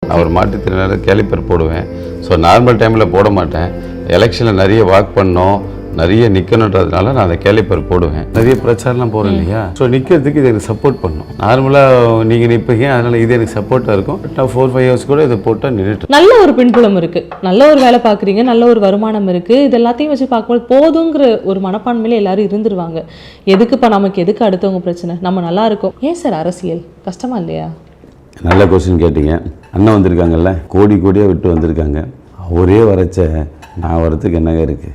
நான் ஒரு மாற்றுத்திறனால கேலிப்பர் போடுவேன். ஸோ நார்மல் டைமில் போட மாட்டேன். எலெக்ஷனில் நிறைய வாக் பண்ணோம், நிறைய நிற்கணுன்றதுனால நான் அந்த கேலிப்பர் போடுவேன். நிறைய பிரச்சாரம்லாம் போகிறேன் இல்லையா, ஸோ நிற்கிறதுக்கு இது எனக்கு சப்போர்ட் பண்ணும். நார்மலாக நீங்கள் நிற்பீங்க, அதனால் இது எனக்கு சப்போர்ட்டாக இருக்கும். நான் 4-5 ஹவர்ஸ் கூட இதை போட்டால் நின்றுட்டு. நல்ல ஒரு பின்புலம் இருக்குது, நல்ல ஒரு வேலை பார்க்குறீங்க, நல்ல ஒரு வருமானம் இருக்குது. இது எல்லாத்தையும் வச்சு பார்க்கும்போது போதுங்கிற ஒரு மனப்பான்மையில எல்லாரும் இருந்துருவாங்க. எதுக்குப்பா நமக்கு, எதுக்கு அடுத்தவங்க பிரச்சனை, நம்ம நல்லா இருக்கோம். ஏன் சார் அரசியல் கஷ்டமா இல்லையா? நல்ல கொஸ்டின் கேட்டீங்க. அண்ணன் வந்திருக்காங்கல்ல, கோடி கோடியாக விட்டு வந்திருக்காங்க. ஒரே வரைச்ச நான் வரத்துக்கு என்னங்க இருக்குது?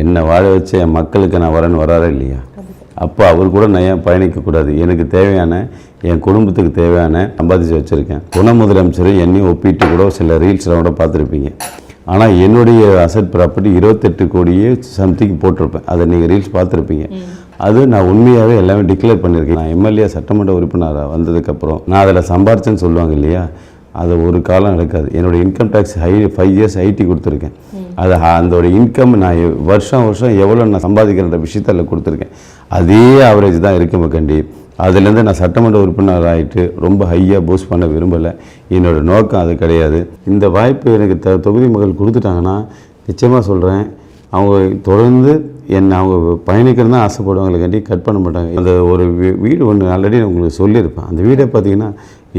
என்னை வாழ வச்ச என் மக்களுக்கு நான் வரேன்னு வராரா இல்லையா? அப்போ அவர் கூட நான் ஏன் பயணிக்கக்கூடாது? எனக்கு தேவையான, என் குடும்பத்துக்கு தேவையான சம்பாதிச்சு வச்சுருக்கேன். துணை முதலமைச்சர் என்னையும் ஒப்பிட்டு கூட சில ரீல்ஸ்லாம் கூட பார்த்துருப்பீங்க. ஆனால் என்னுடைய அசட் ப்ராப்பர்ட்டி 28 கோடியே சம்திங் போட்டிருப்பேன். அதை நீங்கள் ரீல்ஸ் பார்த்துருப்பீங்க. அது நான் உண்மையாகவே எல்லாமே டிக்ளேர் பண்ணியிருக்கேன். நான் எம்எல்ஏ சட்டமன்ற உறுப்பினராக வந்ததுக்கப்புறம் நான் அதில் சம்பாரிச்சேன்னு சொல்லுவாங்க இல்லையா, அது ஒரு காலம் நடக்காது. என்னோடய இன்கம் டேக்ஸ் 5 இயர்ஸ் ஐடி கொடுத்துருக்கேன். அது அதோட இன்கம் நான் வருஷம் எவ்வளோ நான் சம்பாதிக்கிற விஷயத்தில் கொடுத்துருக்கேன். அதே ஆவரேஜ் தான் இருக்கும் கண்டி. அதுலேருந்து நான் சட்டமன்ற உறுப்பினர் ஆகிட்டு ரொம்ப ஹையாக பூஸ்ட் பண்ண விரும்பலை. என்னோடய நோக்கம் அது கிடையாது. இந்த வாய்ப்பு எனக்கு தொகுதி மக்கள் கொடுத்துட்டாங்கன்னா நிச்சயமாக சொல்கிறேன், அவங்க தொடர்ந்து என்னை அவங்க பயணிக்கிறது தான் ஆசைப்படுவாங்களுக்காண்டி கட் பண்ண மாட்டாங்க. அந்த ஒரு வீடு ஒன்று ஆல்ரெடி நான் உங்களுக்கு சொல்லியிருப்பேன். அந்த வீடை பார்த்தீங்கன்னா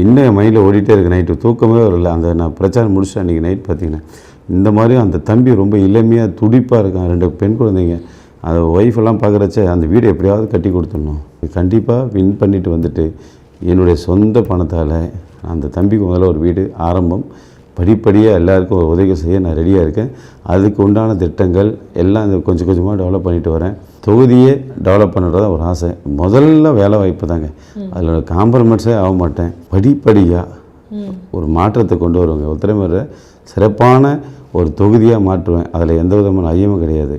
இன்னும் என் மைண்டில் ஓடிட்டே இருக்குது. நைட்டு தூக்கமே வரல. அந்த நான் பிரச்சாரம் முடிச்சுட்டு அன்றைக்கி நைட் பார்த்தீங்கன்னா இந்த மாதிரி அந்த தம்பி ரொம்ப இளமையாக துடிப்பாக இருக்கான். 2 பெண் குழந்தைங்க. அந்த ஒய்ஃபெல்லாம் பார்க்குறச்ச அந்த வீடை எப்படியாவது கட்டி கொடுத்துடணும். கண்டிப்பாக வின் பண்ணிவிட்டு வந்துட்டு என்னுடைய சொந்த பணத்தால் அந்த தம்பிக்கு முதல்ல ஒரு வீடு ஆரம்பம், படிப்படியாக எல்லாருக்கும் உதவி செய்ய நான் ரெடியாக இருக்கேன். அதுக்கு உண்டான திட்டங்கள் எல்லாம் கொஞ்சம் கொஞ்சமாக டெவலப் பண்ணிட்டு வரேன். தொகுதியே டெவலப் பண்ணுறதா ஒரு ஆசை. முதல்ல வேலை வாய்ப்பு தாங்க, அதில் காம்ப்ரமைஸே ஆக மாட்டேன். படிப்படியாக ஒரு மாற்றத்தை கொண்டு வருவாங்க. உத்திரமேரூரை சிறப்பான ஒரு தொகுதியாக மாற்றுவேன். அதில் எந்த விதமான ஐயமும் கிடையாது.